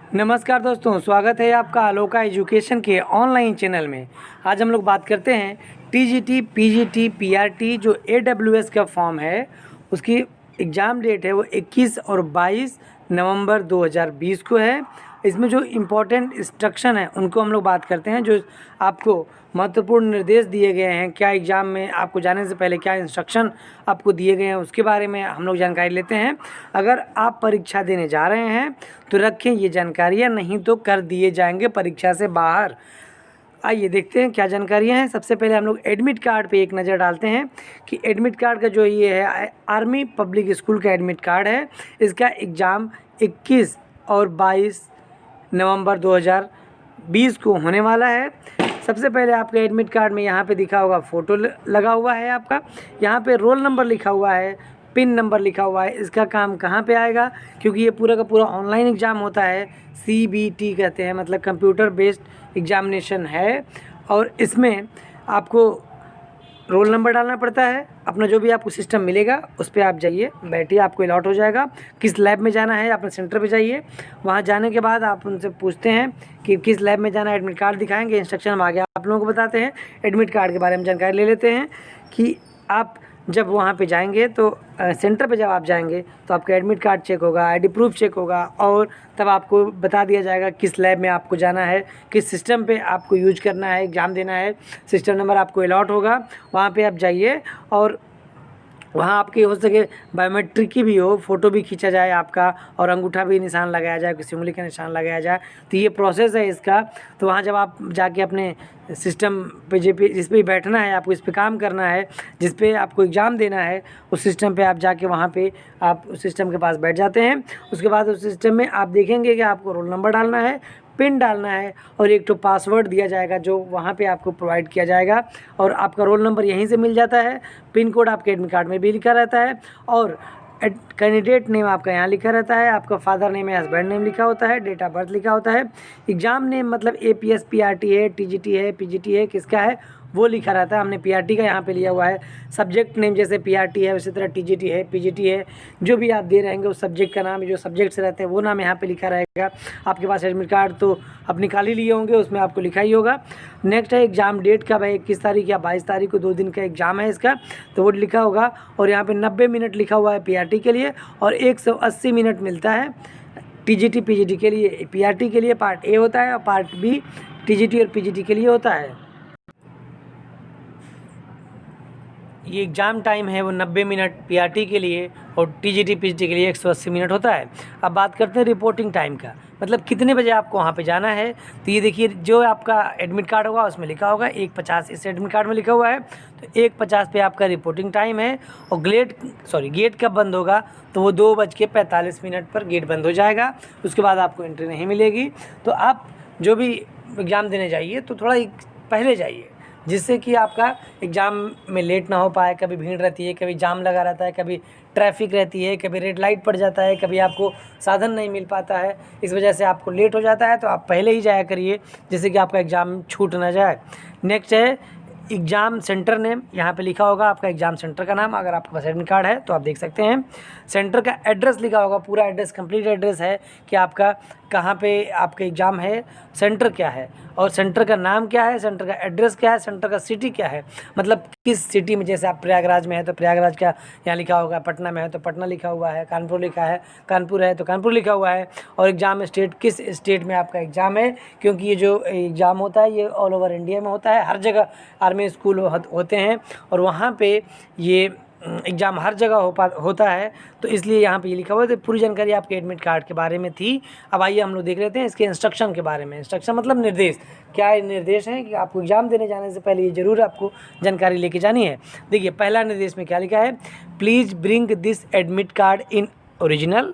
नमस्कार दोस्तों, स्वागत है आपका अलोका एजुकेशन के ऑनलाइन चैनल में। आज हम लोग बात करते हैं टीजीटी, पीजीटी, पीआरटी जो एडब्ल्यूएस का फॉर्म है उसकी एग्ज़ाम डेट है वो 21 और 22 नवंबर 2020 को है। इसमें जो इम्पोर्टेंट इंस्ट्रक्शन है उनको हम लोग बात करते हैं, जो आपको महत्वपूर्ण निर्देश दिए गए हैं, क्या एग्ज़ाम में आपको जाने से पहले क्या इंस्ट्रक्शन आपको दिए गए हैं उसके बारे में हम लोग जानकारी लेते हैं। अगर आप परीक्षा देने जा रहे हैं तो रखें ये जानकारियाँ, नहीं तो कर दिए जाएंगे परीक्षा से बाहर। आइए देखते हैं क्या जानकारियाँ हैं। सबसे पहले हम लोग एडमिट कार्ड पे एक नज़र डालते हैं कि एडमिट कार्ड का जो ये है आर्मी पब्लिक स्कूल का एडमिट कार्ड है। इसका एग्ज़ाम 21 और 22 नवंबर 2020 को होने वाला है। सबसे पहले आपके एडमिट कार्ड में यहाँ पे दिखा होगा, फ़ोटो लगा हुआ है आपका, यहाँ पे रोल नंबर लिखा हुआ है, पिन नंबर लिखा हुआ है। इसका काम कहाँ पे आएगा, क्योंकि ये पूरा का पूरा ऑनलाइन एग्ज़ाम होता है, सीबीटी कहते हैं, मतलब कंप्यूटर बेस्ड एग्जामिनेशन है। और इसमें आपको रोल नंबर डालना पड़ता है। अपना जो भी आपको सिस्टम मिलेगा उस पर आप जाइए, बैठिए, आपको अलॉट हो जाएगा। किस लैब में जाना है, अपने सेंटर पे जाइए। वहाँ जाने के बाद आप उनसे पूछते हैं कि किस लैब में जाना है, एडमिट कार्ड दिखाएंगे, इंस्ट्रक्शन हम आगे आप लोगों को बताते हैं। एडमिट कार्ड के बारे में जानकारी ले लेते हैं कि आप जब वहाँ पे जाएंगे तो सेंटर पे जब आप जाएंगे तो आपका एडमिट कार्ड चेक होगा, आईडी प्रूफ चेक होगा, और तब आपको बता दिया जाएगा किस लैब में आपको जाना है, किस सिस्टम पे आपको यूज करना है, एग्ज़ाम देना है। सिस्टम नंबर आपको अलॉट होगा, वहाँ पे आप जाइए और वहाँ आपकी हो सके बायोमेट्रिक की भी हो, फ़ोटो भी खींचा जाए आपका, और अंगूठा भी निशान लगाया जाए, किसी उंगली का निशान लगाया जाए। तो ये प्रोसेस है इसका। तो वहाँ जब आप जाके अपने सिस्टम पे जिस पे बैठना है, आपको इस पे काम करना है, जिस पे आपको एग्ज़ाम देना है, उस सिस्टम पे आप जाके वहाँ पे आप उस सिस्टम के पास बैठ जाते हैं। उसके बाद उस सिस्टम में आप देखेंगे कि आपको रोल नंबर डालना है, पिन डालना है, और एक तो पासवर्ड दिया जाएगा जो वहाँ पे आपको प्रोवाइड किया जाएगा। और आपका रोल नंबर यहीं से मिल जाता है, पिन कोड आपके एडमिट कार्ड में भी लिखा रहता है, और कैंडिडेट नेम आपका यहाँ लिखा रहता है, आपका फादर नेम है, हस्बैंड नेम लिखा होता है, डेट ऑफ बर्थ लिखा होता है, एग्ज़ाम नेम मतलब एपीएस, पीआरटी है, टीजीटी है, पीजीटी है, किसका है वो लिखा रहता है। हमने पीआरटी का यहाँ पे लिया हुआ है। सब्जेक्ट नेम जैसे पीआरटी है उसी तरह टीजीटी है, पीजीटी है, जो भी आप दे रहेंगे उस सब्जेक्ट का नाम, जो सब्जेक्ट से रहते हैं वो नाम यहाँ पे लिखा रहेगा। आपके पास एडमिट कार्ड तो आप निकाल ही लिए होंगे, उसमें आपको लिखा ही होगा। नेक्स्ट है एग्ज़ाम डेट का, भाई 21 तारीख या 22 तारीख को 2 दिन का एग्ज़ाम है इसका, तो वो लिखा होगा। और यहाँ पे 90 मिनट लिखा हुआ है पीआरटी के लिए, और 180 मिनट मिलता है टीजीटी पीजीटी के लिए। पीआरटी के लिए पार्ट ए होता है और पार्ट बी टीजीटी और पीजीटी के लिए होता है। ये एग्ज़ाम टाइम है वो 90 मिनट पीआरटी के लिए, और टीजीटी पीजीटी के लिए 180 मिनट होता है। अब बात करते हैं रिपोर्टिंग टाइम का, मतलब कितने बजे आपको वहाँ पे जाना है। तो ये देखिए, जो आपका एडमिट कार्ड होगा उसमें लिखा होगा 1:50, इस एडमिट कार्ड में लिखा हुआ है, तो 1:50 पे आपका रिपोर्टिंग टाइम है। और गेट कब बंद होगा, तो वो 2:45 पर गेट बंद हो जाएगा। उसके बाद आपको एंट्री नहीं मिलेगी। तो आप जो भी एग्ज़ाम देने जाइए तो थोड़ा पहले जाइए, जिससे कि आपका एग्ज़ाम में लेट ना हो पाए। कभी भीड़ रहती है, कभी जाम लगा रहता है, कभी ट्रैफिक रहती है, कभी रेड लाइट पड़ जाता है, कभी आपको साधन नहीं मिल पाता है, इस वजह से आपको लेट हो जाता है। तो आप पहले ही जाया करिए, जिससे कि आपका एग्ज़ाम छूट ना जाए। नेक्स्ट है एग्ज़ाम सेंटर नेम, यहाँ पे लिखा होगा आपका एग्ज़ाम सेंटर का नाम। अगर आपके पास एडमिट कार्ड है तो आप देख सकते हैं। सेंटर का एड्रेस लिखा होगा, पूरा एड्रेस, कंप्लीट एड्रेस है कि आपका कहाँ पे आपका एग्ज़ाम है, सेंटर क्या है, और सेंटर का नाम क्या है, सेंटर का एड्रेस क्या है, सेंटर का सिटी क्या है, मतलब किस सिटी में। जैसे आप प्रयागराज में है तो प्रयागराज का यहाँ लिखा होगा, पटना में है तो पटना लिखा हुआ है, कानपुर लिखा है, कानपुर है तो कानपुर लिखा हुआ है। और एग्ज़ाम स्टेट, किस स्टेट में आपका एग्ज़ाम है, क्योंकि ये जो एग्ज़ाम होता है ये ऑल ओवर इंडिया में होता है, हर जगह आर्मी स्कूल होते हैं, और वहाँ पे ये एग्ज़ाम हर जगह होता है। तो इसलिए यहाँ पे ये लिखा हुआ है। तो पूरी जानकारी आपके एडमिट कार्ड के बारे में थी। अब आइए हम लोग देख लेते हैं इसके इंस्ट्रक्शन के बारे में। इंस्ट्रक्शन मतलब निर्देश, क्या निर्देश हैं कि आपको एग्ज़ाम देने जाने से पहले ये ज़रूर आपको जानकारी लेके जानी है। देखिए, पहला निर्देश में क्या लिखा है, please bring this admit card in original,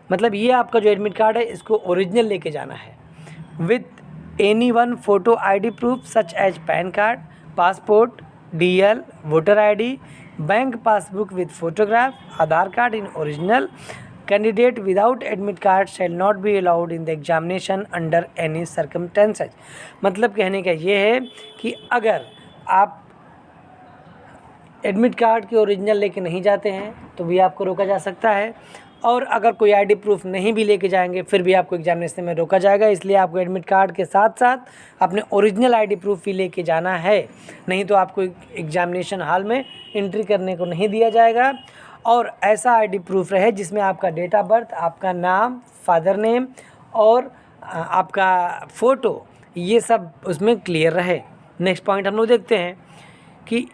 मतलब ये आपका जो एडमिट कार्ड है इसको ओरिजिनल लेके जाना है, with any one photo ID proof such as PAN card, passport, DL, voter ID, bank passbook with photograph, Aadhaar card in original. Candidate without admit card shall not be allowed in the examination under any circumstances. मतलब कहने का ये है कि अगर आप admit card के original लेके नहीं जाते हैं तो भी आपको रोका जा सकता है। और अगर कोई आईडी प्रूफ नहीं भी लेके जाएंगे फिर भी आपको एग्जामिनेशन में रोका जाएगा। इसलिए आपको एडमिट कार्ड के साथ साथ अपने ओरिजिनल आईडी प्रूफ भी लेके जाना है, नहीं तो आपको एग्जामिनेशन हॉल में एंट्री करने को नहीं दिया जाएगा। और ऐसा आईडी प्रूफ रहे जिसमें आपका डेट ऑफ बर्थ, आपका नाम, फादर नेम और आपका फ़ोटो, ये सब उसमें क्लियर रहे। नेक्स्ट पॉइंट हम लोग देखते हैं कि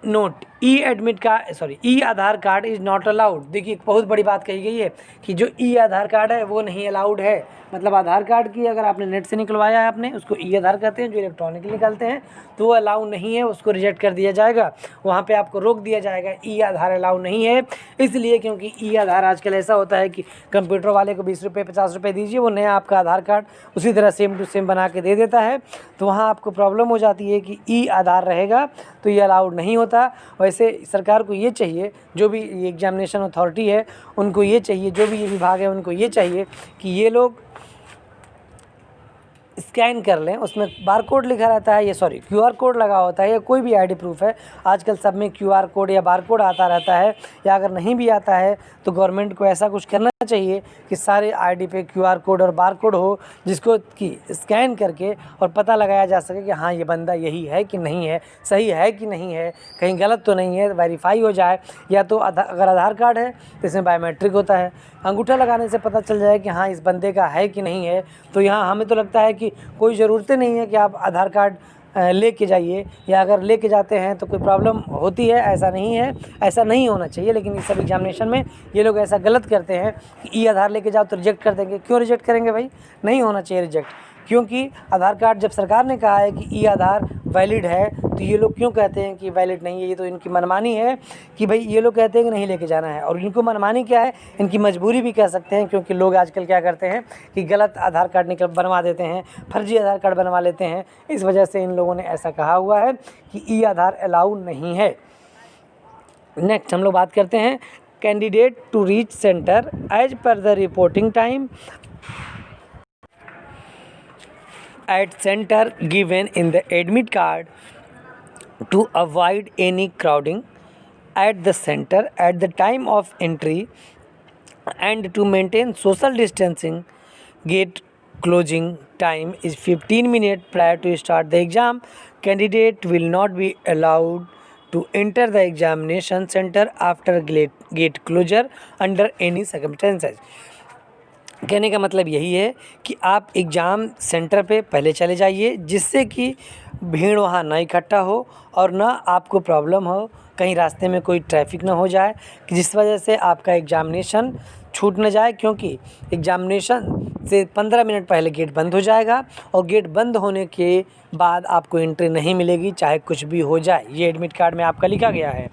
note E Aadhaar card is not allowed. देखिए एक बहुत बड़ी बात कही गई है कि जो ई आधार कार्ड है वो नहीं अलाउड है। मतलब आधार कार्ड की अगर आपने नेट से निकलवाया है, आपने उसको ई आधार कहते हैं, जो इलेक्ट्रॉनिकली निकलते हैं, तो वो अलाउ नहीं है, उसको रिजेक्ट कर दिया जाएगा। वहाँ पे आपको रोक दिया जाएगा, ई आधार अलाउ नहीं है। इसलिए क्योंकि ई आधार आजकल ऐसा होता है कि कंप्यूटर वाले को 20 रुपये 50 रुपये दीजिए, वो नया आपका आधार कार्ड उसी तरह सेम टू सेम बना के दे देता है। तो वहाँ आपको प्रॉब्लम हो जाती है कि ई आधार रहेगा तो ये अलाउड नहीं होता। वैसे सरकार को ये चाहिए, जो भी एग्जामिनेशन अथॉरिटी है उनको ये चाहिए, जो भी ये विभाग है उनको ये चाहिए कि ये लोग स्कैन कर लें, उसमें बार कोड लिखा रहता है, क्यूआर कोड लगा होता है, या कोई भी आईडी प्रूफ है आजकल सब में क्यूआर कोड या बार कोड आता रहता है। या अगर नहीं भी आता है तो गवर्नमेंट को ऐसा कुछ करना चाहिए कि सारे आईडी पे क्यूआर कोड और बार कोड हो, जिसको कि स्कैन करके और पता लगाया जा सके कि हाँ ये बंदा यही है कि नहीं है, सही है कि नहीं है, कहीं गलत तो नहीं है, वेरीफाई हो जाए। या तो अगर आधार कार्ड है तो इसमें बायोमेट्रिक होता है, अंगूठा लगाने से पता चल जाए कि हाँ इस बंदे का है कि नहीं है। तो यहाँ हमें तो लगता है कि कोई ज़रूरत नहीं है कि आप आधार कार्ड लेके जाइए, या अगर लेके जाते हैं तो कोई प्रॉब्लम होती है, ऐसा नहीं है, ऐसा नहीं होना चाहिए। लेकिन इस सब एग्जामिनेशन में ये लोग ऐसा गलत करते हैं कि ई आधार लेके जाओ तो रिजेक्ट कर देंगे। क्यों रिजेक्ट करेंगे भाई? नहीं होना चाहिए रिजेक्ट, क्योंकि आधार कार्ड जब सरकार ने कहा है कि ई आधार वैलिड है तो ये लोग क्यों कहते हैं कि वैलिड नहीं है? ये तो इनकी मनमानी है कि भाई ये लोग कहते हैं कि नहीं लेके जाना है। और इनको मनमानी क्या है, इनकी मजबूरी भी कह सकते हैं, क्योंकि लोग आजकल क्या करते हैं कि गलत आधार कार्ड बनवा देते हैं, फर्जी आधार कार्ड बनवा लेते हैं। इस वजह से इन लोगों ने ऐसा कहा हुआ है कि ई आधार अलाउ नहीं है। नेक्स्ट हम लोग बात करते हैं candidate to reach centre as per the reporting time at center given in the admit card to avoid any crowding at the center at the time of entry and to maintain social distancing. Gate closing time is 15 minutes prior to start the exam. Candidate will not be allowed to enter the examination center after gate closure under any circumstances. कहने का मतलब यही है कि आप exam centre पे पहले चले जाइए, जिससे कि भीड़ वहाँ ना इकट्ठा हो और ना आपको प्रॉब्लम हो, कहीं रास्ते में कोई ट्रैफिक ना हो जाए कि जिस वजह से आपका एग्ज़ामिनेशन छूट न जाए। क्योंकि एग्ज़ामिनेशन से 15 मिनट पहले गेट बंद हो जाएगा और गेट बंद होने के बाद आपको एंट्री नहीं मिलेगी, चाहे कुछ भी हो जाए। ये एडमिट कार्ड में आपका लिखा गया है।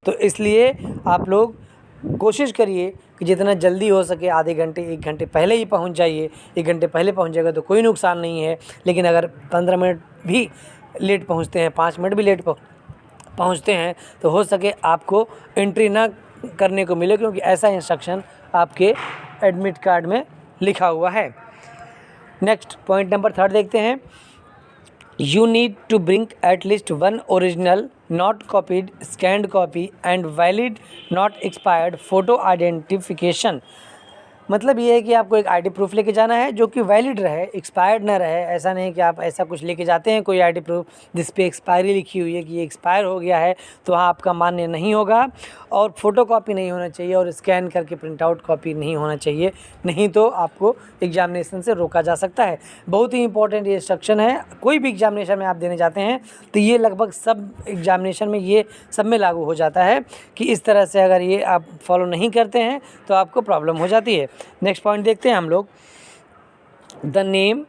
तो इसलिए आप लोग कोशिश करिए कि जितना जल्दी हो सके आधे घंटे 1 घंटे पहले ही पहुंच जाइए। 1 घंटे पहले पहुंच जाएगा तो कोई नुकसान नहीं है, लेकिन अगर 15 मिनट भी लेट पहुंचते हैं, 5 मिनट भी लेट पहुंचते हैं तो हो सके आपको एंट्री ना करने को मिले, क्योंकि ऐसा इंस्ट्रक्शन आपके एडमिट कार्ड में लिखा हुआ है। नेक्स्ट पॉइंट नंबर 3 देखते हैं। You need to bring at least one original, not copied, scanned copy and valid, not expired photo identification. मतलब ये है कि आपको एक आईडी प्रूफ लेके जाना है जो कि वैलिड रहे, एक्सपायर्ड ना रहे। ऐसा नहीं कि आप ऐसा कुछ लेके जाते हैं कोई आईडी प्रूफ जिस पे एक्सपायरी लिखी हुई है कि ये एक्सपायर हो गया है, तो वहाँ आपका मान्य नहीं होगा। और फ़ोटो कॉपी नहीं होना चाहिए और स्कैन करके प्रिंट आउट कॉपी नहीं होना चाहिए, नहीं तो आपको एग्जामिनेशन से रोका जा सकता है। बहुत ही इंपॉर्टेंट ये इंस्ट्रक्शन है, कोई भी एग्जामिनेशन में आप देने जाते हैं तो ये लगभग सब एग्जामिनेशन में ये सब में लागू हो जाता है कि इस तरह से अगर ये आप फॉलो नहीं करते हैं तो आपको प्रॉब्लम हो जाती है। नेक्स्ट पॉइंट देखते हैं हम लोग। The name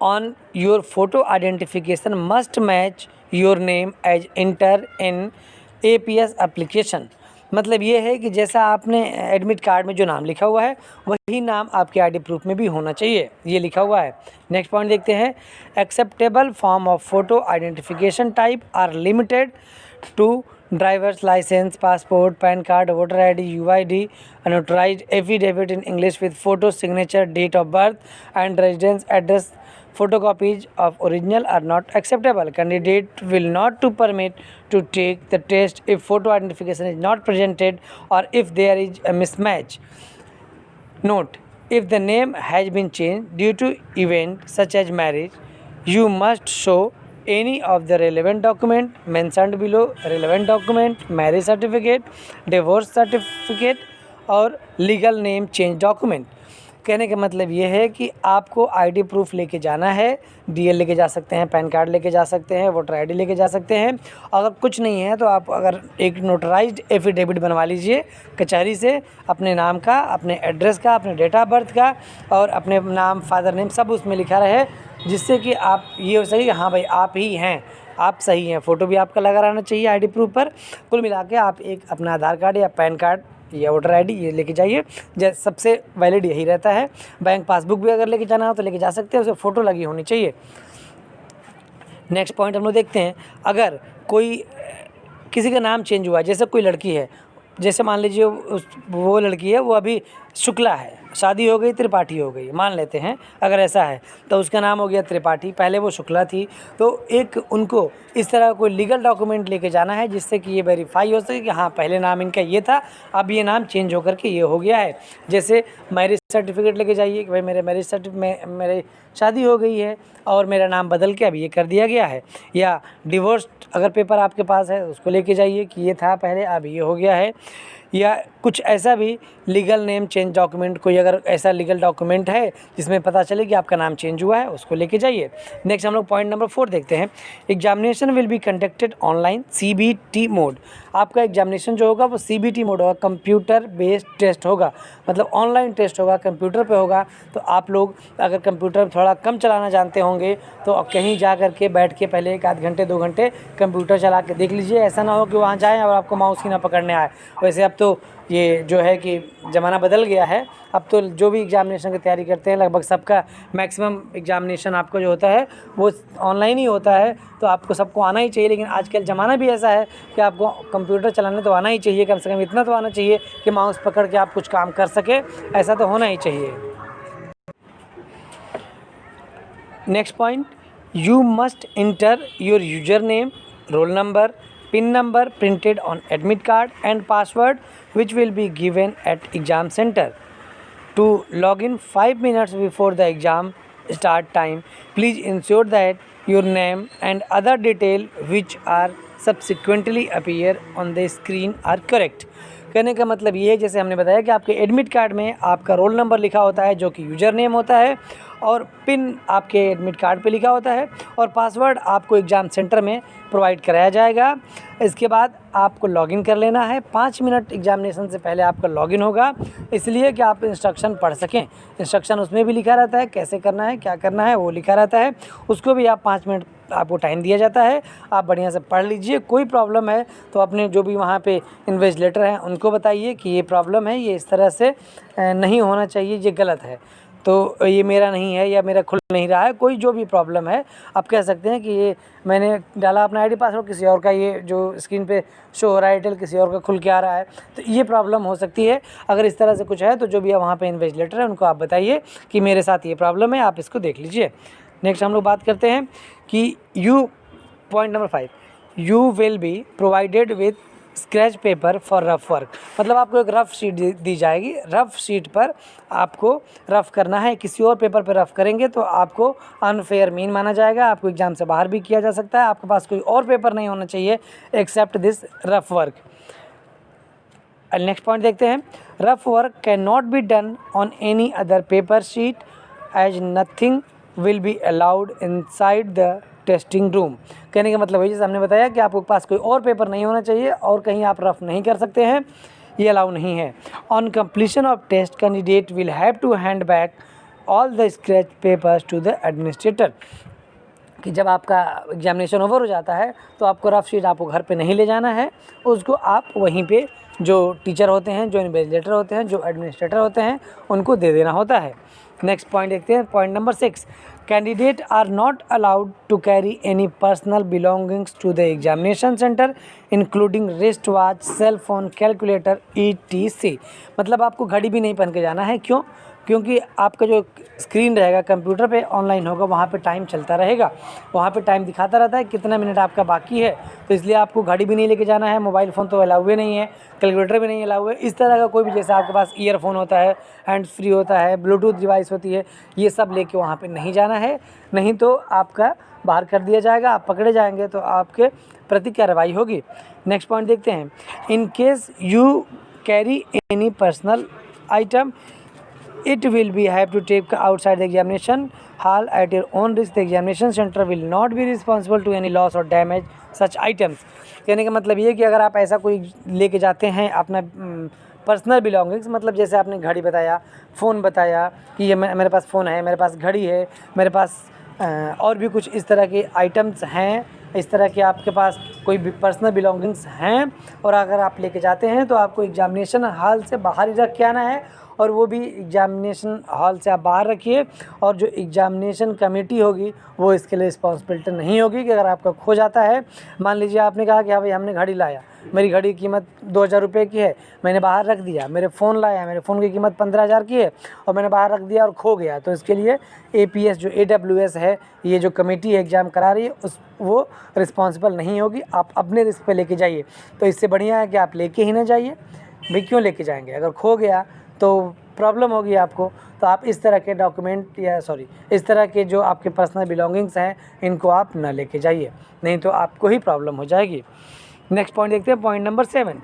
on your photo identification must match your name as enter in APS application. मतलब ये है कि जैसा आपने एडमिट कार्ड में जो नाम लिखा हुआ है वही नाम आपके आईडी प्रूफ में भी होना चाहिए, ये लिखा हुआ है। नेक्स्ट पॉइंट देखते हैं। Acceptable form of photo identification type are limited to driver's licence, passport, PAN card, voter ID, UID, notarised affidavit in English with photo signature, date of birth and residence address. Photocopies of original are not acceptable. Candidate will not to permit to take the test if photo identification is not presented or if there is a mismatch. Note, if the name has been changed due to event such as marriage, you must show any of the relevant document mentioned below. Relevant document, marriage certificate, divorce certificate और legal name change document. कहने का मतलब ये है कि आपको ID proof लेके जाना है, डीएल लेके जा सकते हैं, पैन कार्ड लेके जा सकते हैं, वोटर आईडी लेके जा सकते हैं। अगर कुछ नहीं है तो आप अगर एक नोटराइज्ड एफिडेविट बनवा लीजिए कचहरी से, अपने नाम का, अपने एड्रेस का, अपने डेट ऑफ बर्थ का और अपने नाम, फादर नेम सब उसमें लिखा रहे, जिससे कि आप ये हो सके कि हाँ भाई आप ही हैं, आप सही हैं। फ़ोटो भी आपका लगा रहना चाहिए आईडी प्रूफ पर। कुल मिला के आप एक अपना आधार कार्ड या पैन कार्ड या वोटर आईडी ये लेके जाइए, सबसे वैलिड यही रहता है। बैंक पासबुक भी अगर लेके जाना हो तो लेके जा सकते हैं, उसमें फ़ोटो लगी होनी चाहिए। नेक्स्ट पॉइंट हम लोग देखते हैं, अगर कोई किसी का नाम चेंज हुआ, जैसे कोई लड़की है, जैसे मान लीजिए वो लड़की है, वो अभी शुक्ला है, शादी हो गई त्रिपाठी हो गई, मान लेते हैं अगर ऐसा है तो उसका नाम हो गया त्रिपाठी, पहले वो शुक्ला थी। तो एक उनको इस तरह कोई लीगल डॉक्यूमेंट लेके जाना है जिससे कि ये वेरीफाई हो सके कि हाँ पहले नाम इनका ये था, अब ये नाम चेंज होकर के ये हो गया है। जैसे मैरिज सर्टिफिकेट लेके जाइए कि भाई मेरे मैरिज सर्टिफिकेट मेरे शादी हो गई है और मेरा नाम बदल के अब ये कर दिया गया है। या डिवोर्स अगर पेपर आपके पास है उसको लेके जाइए कि ये था पहले अब ये हो गया है। या कुछ ऐसा भी लीगल नेम चेंज डॉक्यूमेंट, कोई अगर ऐसा लीगल डॉक्यूमेंट है जिसमें पता चले कि आपका नाम चेंज हुआ है, उसको लेके जाइए। नेक्स्ट हम लोग पॉइंट नंबर 4 देखते हैं, examination will be conducted online CBT mode. आपका एग्जामिनेशन जो होगा वो सीबीटी मोड होगा, कंप्यूटर बेस्ड टेस्ट होगा, मतलब ऑनलाइन टेस्ट होगा, कंप्यूटर पे होगा। तो आप लोग अगर कंप्यूटर थोड़ा कम चलाना जानते होंगे तो कहीं जा कर के बैठ के पहले 1 आध घंटे 2 घंटे कंप्यूटर चला के देख लीजिए। ऐसा ना हो कि वहाँ जाएँ और आपको माउस की ना पकड़ने आए। वैसे अब तो ये जो है कि ज़माना बदल गया है, अब तो जो भी एग्जामिनेशन की तैयारी करते हैं लगभग सबका मैक्सिमम एग्जामिनेशन आपको जो होता है वो ऑनलाइन ही होता है। तो आपको सबको आना ही चाहिए, लेकिन आजकल ज़माना भी ऐसा है कि आपको कंप्यूटर चलाने तो आना ही चाहिए, कम से कम इतना तो आना चाहिए कि माउस पकड़ के आप कुछ काम कर सकें, ऐसा तो होना ही चाहिए। Next point, you must inter your user name, roll number, PIN number printed on admit card and password which will be given at exam center. To log in 5 minutes before the exam start time, please ensure that your name and other details which are subsequently appear on the screen are correct. कहने का मतलब ये है, जैसे हमने बताया कि आपके एडमिट कार्ड में आपका रोल नंबर लिखा होता है जो कि यूज़र नेम होता है, और पिन आपके एडमिट कार्ड पे लिखा होता है, और पासवर्ड आपको एग्ज़ाम सेंटर में प्रोवाइड कराया जाएगा। इसके बाद आपको लॉगिन कर लेना है। 5 मिनट एग्जामिनेशन से पहले आपका लॉगिन होगा, इसलिए कि आप इंस्ट्रक्शन पढ़ सकें। इंस्ट्रक्शन उसमें भी लिखा रहता है, कैसे करना है, क्या करना है वो लिखा रहता है, उसको भी आप 5 मिनट आपको टाइम दिया जाता है। आप बढ़िया से पढ़ लीजिए। कोई प्रॉब्लम है तो अपने जो भी वहाँ पे इन्विजिलेटर हैं उनको बताइए कि ये प्रॉब्लम है, ये इस तरह से नहीं होना चाहिए, ये गलत है, तो ये मेरा नहीं है या मेरा खुल नहीं रहा है। कोई जो भी प्रॉब्लम है आप कह सकते हैं कि ये मैंने डाला अपना आईडी पासवर्ड, किसी और का ये जो स्क्रीन पे शो हो रहा है एयरटेल किसी और का खुल के आ रहा है, तो ये प्रॉब्लम हो सकती है। अगर इस तरह से कुछ है तो जो भी वहाँ पे इन्विजिलेटर है उनको आप बताइए कि मेरे साथ ये प्रॉब्लम है, आप इसको देख लीजिए। नेक्स्ट हम लोग बात करते हैं कि point number 5, you will be provided with scratch paper for rough work. मतलब आपको एक रफ शीट दी जाएगी, रफ शीट पर आपको रफ करना है। किसी और पेपर पर रफ करेंगे तो आपको अनफेयर मीन माना जाएगा, आपको एग्जाम से बाहर भी किया जा सकता है। आपके पास कोई और पेपर नहीं होना चाहिए except this rough work. Next point देखते हैं, rough work can not be done on any other paper sheet as nothing will be allowed inside the testing room. कहने का मतलब है, जैसे हमने बताया कि आपके पास कोई और पेपर नहीं होना चाहिए और कहीं आप रफ नहीं कर सकते हैं, ये अलाउ नहीं है। On completion of test candidate will have to hand back all the scratch papers to the administrator. कि जब आपका एग्जामिनेशन ओवर हो जाता है तो आपको रफ शीट आपको घर पे नहीं ले जाना है, उसको आप वहीं पे जो टीचर होते हैं, जो इन्विजिलेटर होते हैं, जो एडमिनिस्ट्रेटर होते हैं, उनको दे देना होता है। नेक्स्ट पॉइंट देखते हैं, point number 6, candidate are not allowed to carry any personal belongings to the examination centre including wrist watch, cell phone, calculator, ETC। मतलब आपको घड़ी भी नहीं पहन के जाना है। क्यों? क्योंकि आपका जो स्क्रीन रहेगा कंप्यूटर पे ऑनलाइन होगा, वहाँ पे टाइम चलता रहेगा, वहाँ पे टाइम दिखाता रहता है कितना मिनट आपका बाकी है। तो इसलिए आपको घड़ी भी नहीं लेके जाना है, मोबाइल फ़ोन तो अलाउ नहीं है, कैलकुलेटर भी नहीं अलाउ है। इस तरह का कोई भी, जैसे आपके पास ईयरफोन होता है, हैंड्स फ्री होता है, ब्लूटूथ डिवाइस होती है, ये सब लेके वहाँ पे नहीं जाना है, नहीं तो आपका बाहर कर दिया जाएगा, आप पकड़े जाएंगे तो आपके प्रति कार्रवाई होगी। नेक्स्ट पॉइंट देखते हैं। In case you carry any personal item, it will be have to take outside the examination hall at your own risk. The examination center will not be responsible to any loss or damage such items. कहने का मतलब ये कि अगर आप ऐसा कोई लेके जाते हैं अपना पर्सनल बिलोंगिंग्स, मतलब जैसे आपने घड़ी बताया, फ़ोन बताया कि ये मेरे पास फ़ोन है, मेरे पास घड़ी है, मेरे पास और भी कुछ इस तरह के आइटम्स हैं, इस तरह के आपके पास कोई भी पर्सनल बिलोंगिंग्स हैं, और अगर आप लेके जाते हैं तो आपको एग्जामिनेशन हॉल से बाहर ही रख के आना है, और वो भी एग्जामिनेशन हॉल से आप बाहर रखिए। और जो एग्जामिनेशन कमेटी होगी वो इसके लिए रिस्पॉन्सिबिलिटी नहीं होगी कि अगर आपका खो जाता है, मान लीजिए आपने कहा कि हाँ भाई हमने घड़ी लाया, मेरी घड़ी की कीमत 2000 रुपये की है, मैंने बाहर रख दिया, मेरे फ़ोन लाया, मेरे फ़ोन की कीमत 15,000 की है और मैंने बाहर रख दिया और खो गया, तो इसके लिए APS जो AWS है, ये जो कमेटी एग्ज़ाम करा रही है वो रिस्पॉन्सिबल नहीं होगी, आप अपने रिस्क पे लेके जाइए। तो इससे बढ़िया है कि आप लेके ही ना जाइए। भाई क्यों लेके जाएंगे, अगर खो गया तो प्रॉब्लम होगी आपको। तो आप इस तरह के डॉक्यूमेंट इस तरह के जो आपके पर्सनल बिलोंगिंग्स हैं इनको आप ना लेके जाइए, नहीं तो आपको ही प्रॉब्लम हो जाएगी। नेक्स्ट पॉइंट देखते हैं, point number 7।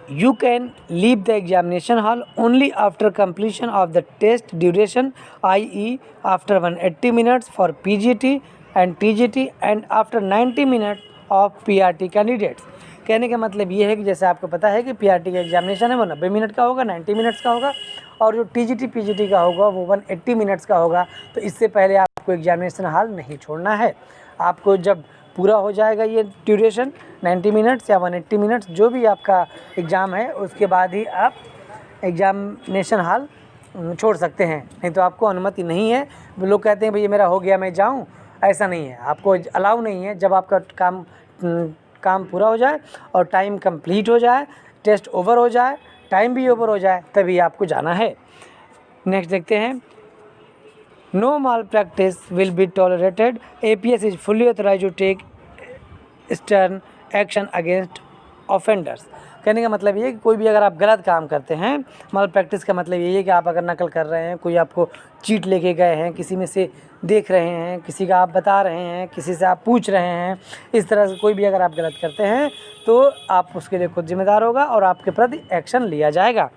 You can leave the examination hall only after completion of the test duration, i.e. after 180 minutes for PGT and TGT and after 90 minutes of PRT candidates। कहने का मतलब ये है कि जैसे आपको पता है कि PRT का एग्जामिनेशन है वो 90 मिनट का होगा, 90 मिनट्स का होगा, और जो TGT PGT का होगा वो 180 मिनट्स का होगा। तो इससे पहले आपको एग्जामिनेशन हॉल नहीं छोड़ना है। आपको जब पूरा हो जाएगा ये ड्यूरेशन 90 मिनट्स या 180 मिनट्स जो भी आपका एग्ज़ाम है, उसके बाद ही आप एग्जामिनेशन हॉल छोड़ सकते हैं, नहीं तो आपको अनुमति नहीं है। लोग कहते हैं भैया मेरा हो गया मैं जाऊं, ऐसा नहीं है, आपको अलाउ नहीं है। जब आपका काम पूरा हो जाए और टाइम कंप्लीट हो जाए, टेस्ट ओवर हो जाए, टाइम भी ओवर हो जाए, तभी आपको जाना है। नेक्स्ट देखते हैं, no malpractice will be tolerated. APS is fully authorized to take stern action against offenders। कहने का मतलब ये है कि कोई भी अगर आप गलत काम करते हैं, माल प्रैक्टिस का मतलब ये है कि आप अगर नकल कर रहे हैं, कोई आपको चीट लेके गए हैं, किसी में से देख रहे हैं, किसी का आप बता रहे हैं, किसी से आप पूछ रहे हैं, इस तरह से कोई भी अगर आप गलत करते हैं तो आप उसके लिए खुद जिम्मेदार होगा और आपके प्रति एक्शन लिया जाएगा।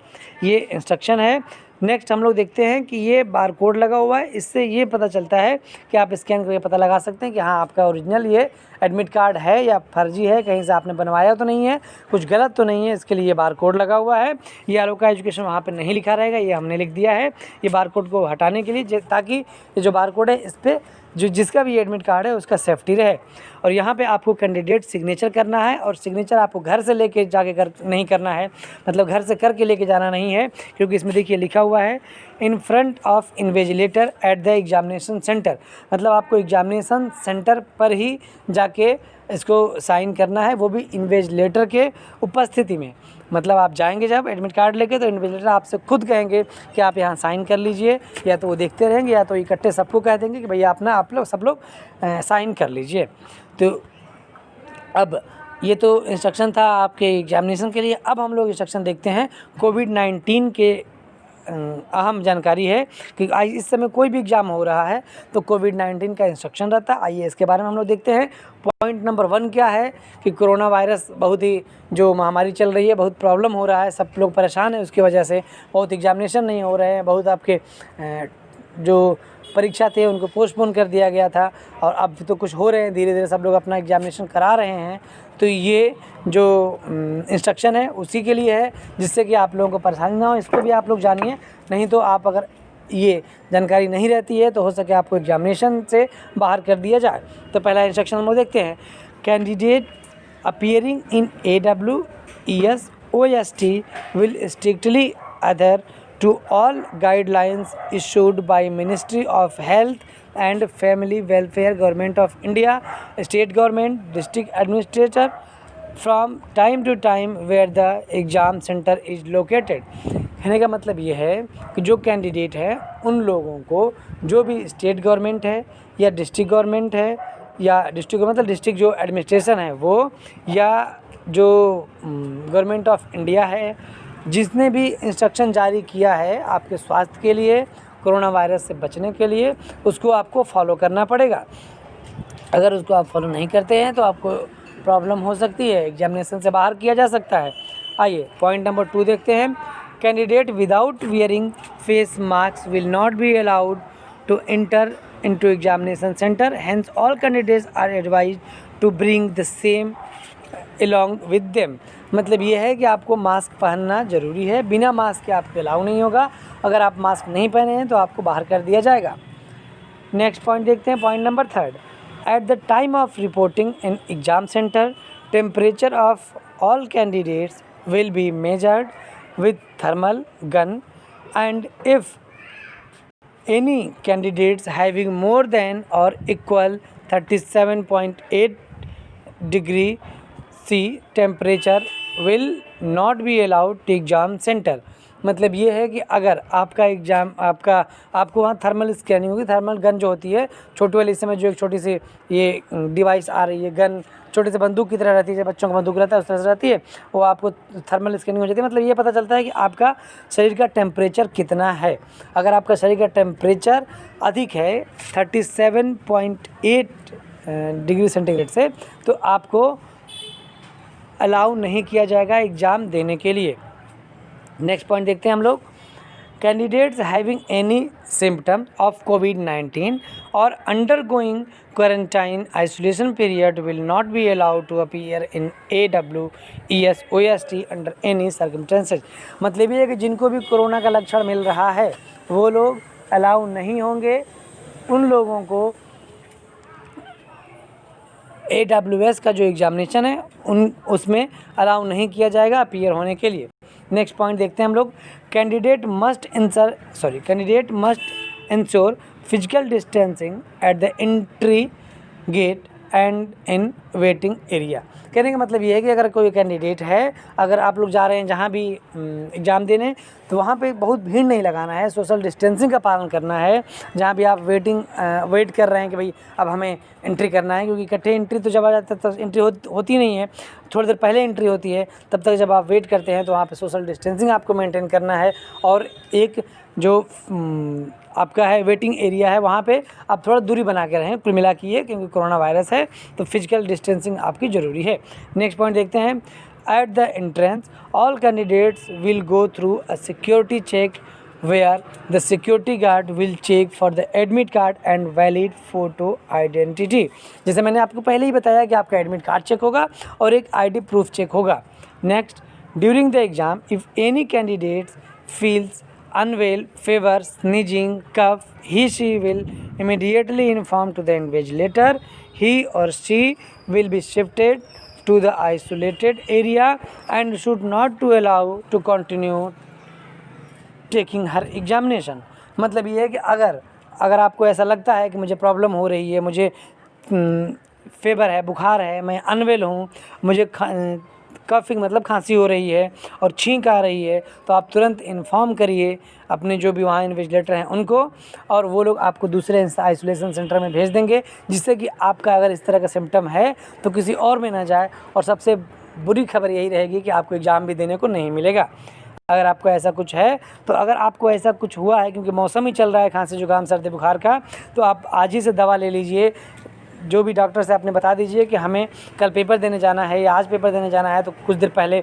ये इंस्ट्रक्शन है। नेक्स्ट हम लोग देखते हैं कि ये बार कोड लगा हुआ है, इससे ये पता चलता है कि आप स्कैन करके पता लगा सकते हैं कि हाँ आपका ओरिजिनल ये एडमिट कार्ड है या फर्जी है, कहीं से आपने बनवाया तो नहीं है, कुछ गलत तो नहीं है, इसके लिए ये बार कोड लगा हुआ है। ये आलोका एजुकेशन वहाँ पे नहीं लिखा रहेगा, ये हमने लिख दिया है ये बार कोड को हटाने के लिए, ताकि ये जो बार कोड है इस पर जिसका भी एडमिट कार्ड है उसका सेफ्टी रहे। और यहाँ पे आपको कैंडिडेट सिग्नेचर करना है, और सिग्नेचर आपको घर से लेके जाके नहीं करना है, मतलब घर से करके लेके जाना नहीं है, क्योंकि इसमें देखिए लिखा हुआ है in front of invigilator at the examination centre, मतलब आपको एग्जामिनेशन सेंटर पर ही जाके इसको साइन करना है, वो भी इन्विजिलेटर के उपस्थिति में। मतलब आप जाएंगे जब एडमिट कार्ड लेके तो इन्विजिलेटर आपसे खुद कहेंगे कि आप यहाँ साइन कर लीजिए, या तो वो देखते रहेंगे या तो इकट्ठे सबको कह देंगे कि भैया अपना आप लोग सब लोग साइन कर लीजिए। तो अब ये तो इंस्ट्रक्शन था आपके एग्जामिनेशन के लिए। अब हम लोग इंस्ट्रक्शन देखते हैं कोविड-19 के अहम जानकारी है कि इस समय कोई भी एग्ज़ाम हो रहा है तो कोविड-19 का इंस्ट्रक्शन रहता है। आइए इसके बारे में हम लोग देखते हैं। पॉइंट नंबर 1 क्या है कि कोरोना वायरस बहुत ही जो महामारी चल रही है, बहुत प्रॉब्लम हो रहा है, सब लोग परेशान हैं उसकी वजह से, बहुत एग्जामिनेशन नहीं हो रहे हैं, बहुत आपके जो परीक्षा थे उनको पोस्टपोन कर दिया गया था, और अब तो कुछ हो रहे हैं, धीरे धीरे सब लोग अपना एग्जामिनेशन करा रहे हैं। तो ये जो इंस्ट्रक्शन है उसी के लिए है, जिससे कि आप लोगों को परेशानी ना हो, इसको भी आप लोग जानिए। नहीं तो आप अगर ये जानकारी नहीं रहती है तो हो सके आपको एग्जामिनेशन से बाहर कर दिया जाए। तो पहला इंस्ट्रक्शन हम लोग देखते हैं, candidate appearing in AWES OST will strictly adhere to all guidelines issued by Ministry of Health and Family Welfare, Government of India, State Government, District Administrator from time to time where the exam center is located। कहने का मतलब ये है कि जो candidate है उन लोगों को जो भी स्टेट गवर्नमेंट है या डिस्ट्रिक्ट गवर्नमेंट है या डिस्ट्रिक्ट मतलब डिस्ट्रिक्ट जो एडमिनिस्ट्रेशन है वो, या जो गवर्नमेंट ऑफ इंडिया है, जिसने भी इंस्ट्रक्शन जारी किया है आपके स्वास्थ्य के लिए, कोरोना वायरस से बचने के लिए, उसको आपको फॉलो करना पड़ेगा। अगर उसको आप फॉलो नहीं करते हैं तो आपको प्रॉब्लम हो सकती है, एग्जामिनेशन से बाहर किया जा सकता है। आइए पॉइंट नंबर 2 देखते हैं। Candidate without wearing face mask will not be allowed to enter into examination centre, hence all candidates are advised to bring the same along with them. मतलब ये है कि आपको मास्क पहनना ज़रूरी है, बिना मास्क के आपको अलाउ नहीं होगा। अगर आप मास्क नहीं पहने हैं तो आपको बाहर कर दिया जाएगा। नेक्स्ट पॉइंट देखते हैं, point number 3। At the time of reporting in exam centre, temperature of all candidates will be measured with thermal gun, and if any candidates having more than or equal 37.8 degree C temperature will not be allowed to exam center। मतलब ये है कि अगर आपका exam आपको वहाँ thermal scanning होगी। Thermal gun जो होती है छोटी वाली, इस समय जो एक छोटी सी ये डिवाइस आ रही है, गन छोटे से बंदूक की तरह रहती है, जब बच्चों का बंदूक रहता है उस तरह से रहती है, वो आपको थर्मल स्कैनिंग हो जाती है। मतलब ये पता चलता है कि आपका शरीर का टेम्परेचर कितना है। अगर आपका शरीर का टेम्परेचर अधिक है 37.8 डिग्री सेंटीग्रेड से, तो आपको अलाउ नहीं किया जाएगा एग्ज़ाम देने के लिए। नेक्स्ट पॉइंट देखते हैं हम लोग। Candidates having any symptom of कोविड-19 और undergoing quarantine isolation period will not be allowed to appear in AWES OST under any circumstances. मतलब ये है कि जिनको भी कोरोना का लक्षण मिल रहा है वो लोग अलाउ नहीं होंगे, उन लोगों को AWS का जो एग्जामिनेशन है उसमें अलाउ नहीं किया जाएगा अपीयर होने के लिए। नेक्स्ट पॉइंट देखते हैं हम लोग। Candidate must ensure physical distancing at the entry gate and in waiting area. कहने का मतलब ये है कि अगर कोई कैंडिडेट है, अगर आप लोग जा रहे हैं जहाँ भी एग्ज़ाम देने, तो वहाँ पे बहुत भीड़ नहीं लगाना है, सोशल डिस्टेंसिंग का पालन करना है। जहाँ भी आप वेट कर रहे हैं कि भाई अब हमें एंट्री करना है, क्योंकि इकट्ठे एंट्री तो जब आ जाता है तो एंट्री होती नहीं है, थोड़ी देर पहले एंट्री होती है। तब तक जब आप वेट करते हैं तो वहाँ पे सोशल डिस्टेंसिंग आपको मेंटेन करना है, और एक जो आपका है वेटिंग एरिया है वहाँ पे आप थोड़ा दूरी बना के रहें, कुल मिला की, क्योंकि कोरोना वायरस है तो फिजिकल डिस्टेंसिंग आपकी ज़रूरी है। नेक्स्ट पॉइंट देखते हैं। At the entrance all candidates will go through a security check where the security guard will check for the admit card and valid photo identity. जैसे मैंने आपको पहले ही बताया कि आपका एडमिट कार्ड चेक होगा और एक ID प्रूफ चेक होगा। Next, during the exam if any candidates feels unwell, fever, sneezing, cough, she will immediately inform to the invigilator. He or she will be shifted to the isolated area and should not to allow to continue taking her examination। मतलब ये है कि अगर आपको ऐसा लगता है कि मुझे प्रॉब्लम हो रही है, मुझे फेवर है, बुखार है, मैं अनवेल हूँ, मुझे कफिंग मतलब खांसी हो रही है और छींक आ रही है, तो आप तुरंत इन्फॉर्म करिए अपने जो भी वहाँ इन्विजिलेटर हैं उनको, और वो लोग आपको दूसरे आइसोलेशन सेंटर में भेज देंगे, जिससे कि आपका अगर इस तरह का सिम्टम है तो किसी और में ना जाए। और सबसे बुरी खबर यही रहेगी कि आपको एग्ज़ाम भी देने को नहीं मिलेगा अगर आपको ऐसा कुछ है। तो अगर आपको ऐसा कुछ हुआ है, क्योंकि मौसम ही चल रहा है खांसी जुकाम सर्दी बुखार का, तो आप आज ही से दवा ले लीजिए। जो भी डॉक्टर से आपने बता दीजिए कि हमें कल पेपर देने जाना है या आज पेपर देने जाना है, तो कुछ देर पहले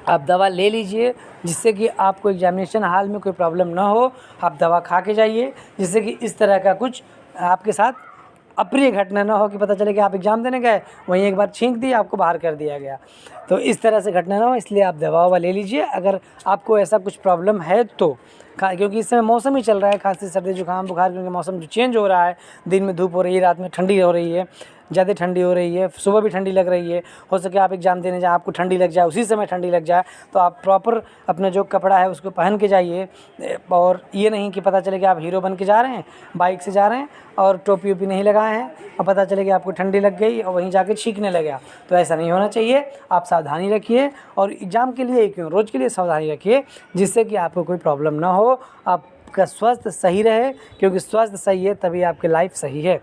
आप दवा ले लीजिए, जिससे कि आपको एग्जामिनेशन हॉल में कोई प्रॉब्लम ना हो। आप दवा खा के जाइए, जिससे कि इस तरह का कुछ आपके साथ अप्रिय घटना ना हो कि पता चले कि आप एग्ज़ाम देने गए, वहीं एक बार छींक दी, आपको बाहर कर दिया गया। तो इस तरह से घटना ना हो, इसलिए आप दवा ले लीजिए अगर आपको ऐसा कुछ प्रॉब्लम है तो। क्योंकि इस समय मौसम ही चल रहा है खांसी सर्दी जुकाम बुखार, क्योंकि मौसम जो चेंज हो रहा है, दिन में धूप हो रही है, रात में ठंडी हो रही है, ज़्यादा ठंडी हो रही है, सुबह भी ठंडी लग रही है। हो सके आप एग्ज़ाम देने जाए, आपको ठंडी लग जाए, उसी समय ठंडी लग जाए, तो आप प्रॉपर अपना जो कपड़ा है उसको पहन के जाइए। और ये नहीं कि पता चले कि आप हीरो बन के जा रहे हैं, बाइक से जा रहे हैं और टोपी वोपी नहीं लगाए हैं और पता चले कि आपको ठंडी लग गई और वहीं जाके छींकने लगे आप। तो ऐसा नहीं होना चाहिए। आप सावधानी रखिए और एग्ज़ाम के लिए क्यों, रोज़ के लिए सावधानी रखिए, जिससे कि आपको कोई प्रॉब्लम ना हो, आपका स्वास्थ्य सही रहे, क्योंकि स्वास्थ्य सही है तभी आपकी लाइफ सही है।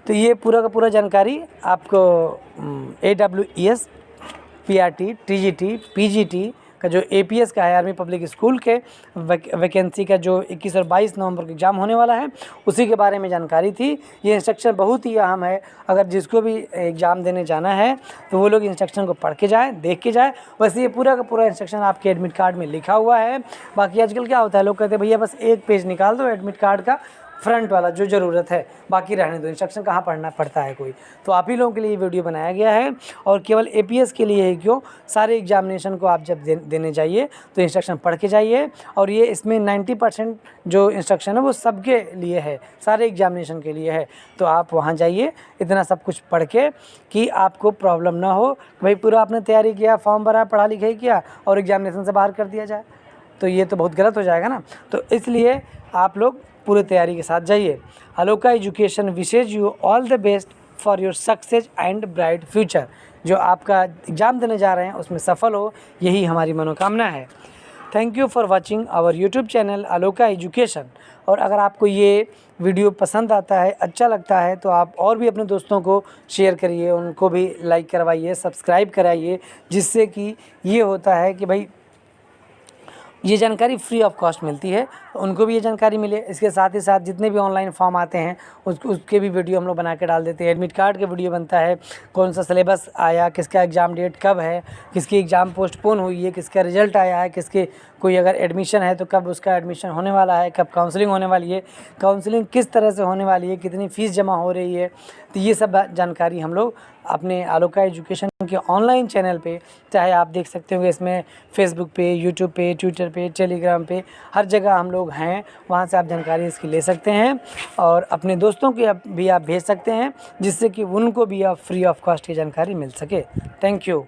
तो ये पूरा का पूरा जानकारी आपको AWES, PRT, TGT, PGT का जो APS का है, आर्मी पब्लिक स्कूल के वैकेंसी का जो 21 और 22 नवंबर को एग्ज़ाम होने वाला है, उसी के बारे में जानकारी थी। ये इंस्ट्रक्शन बहुत ही अहम है। अगर जिसको भी एग्ज़ाम देने जाना है तो वो लोग इंस्ट्रक्शन को पढ़ के जाएँ, देख के जाए। वैसे ये पूरा का पूरा इंस्ट्रक्शन आपके एडमिट कार्ड में लिखा हुआ है। बाकी आजकल क्या होता है, लोग कहते हैं भैया बस एक पेज निकाल दो एडमिट कार्ड का, फ्रंट वाला जो ज़रूरत है, बाकी रहने दो, इंस्ट्रक्शन कहाँ पढ़ना पड़ता है कोई। तो आप ही लोगों के लिए ये वीडियो बनाया गया है और केवल APS के लिए ही क्यों, सारे एग्जामिनेशन को आप जब देने जाइए तो इंस्ट्रक्शन पढ़ के जाइए। और ये इसमें 90% जो इंस्ट्रक्शन है वो सबके लिए है, सारे एग्जामिनेशन के लिए है। तो आप वहाँ जाइए इतना सब कुछ पढ़ के कि आपको प्रॉब्लम ना हो। भाई पूरा आपने तैयारी किया, फॉर्म भरा, पढ़ा लिखाई किया और एग्जामिनेशन से बाहर कर दिया जाए तो ये तो बहुत गलत हो जाएगा ना। तो इसलिए आप लोग पूरी तैयारी के साथ जाइए। Aloka education wishes you all the best for your success and bright future. जो आपका एग्ज़ाम देने जा रहे हैं उसमें सफल हो, यही हमारी मनोकामना है। Thank you for watching our YouTube channel Aloka education. और अगर आपको ये वीडियो पसंद आता है, अच्छा लगता है, तो आप और भी अपने दोस्तों को शेयर करिए, उनको भी लाइक करवाइए, सब्सक्राइब कराइए, जिससे कि ये होता है कि भाई ये जानकारी फ्री ऑफ कॉस्ट मिलती है, उनको भी ये जानकारी मिले। इसके साथ ही साथ जितने भी ऑनलाइन फॉर्म आते हैं उसके भी वीडियो हम लोग बना के डाल देते हैं। एडमिट कार्ड का वीडियो बनता है, कौन सा सिलेबस आया, किसका एग्ज़ाम डेट कब है, किसकी एग्ज़ाम पोस्टपोन हुई है, किसका रिजल्ट आया है, किसके कोई अगर एडमिशन है तो कब उसका एडमिशन होने वाला है, कब काउंसलिंग होने वाली है, काउंसलिंग किस तरह से होने वाली है, कितनी फ़ीस जमा हो रही है। तो ये सब जानकारी हम लोग अपने अलोका एजुकेशन के ऑनलाइन चैनल पे, चाहे आप देख सकते होंगे इसमें फेसबुक पे, यूट्यूब पे, ट्विटर पे, टेलीग्राम पे, हर जगह हम लोग हैं। वहाँ से आप जानकारी इसकी ले सकते हैं और अपने दोस्तों की भी आप भेज सकते हैं, जिससे कि उनको भी आप फ्री ऑफ कॉस्ट की जानकारी मिल सके। Thank you.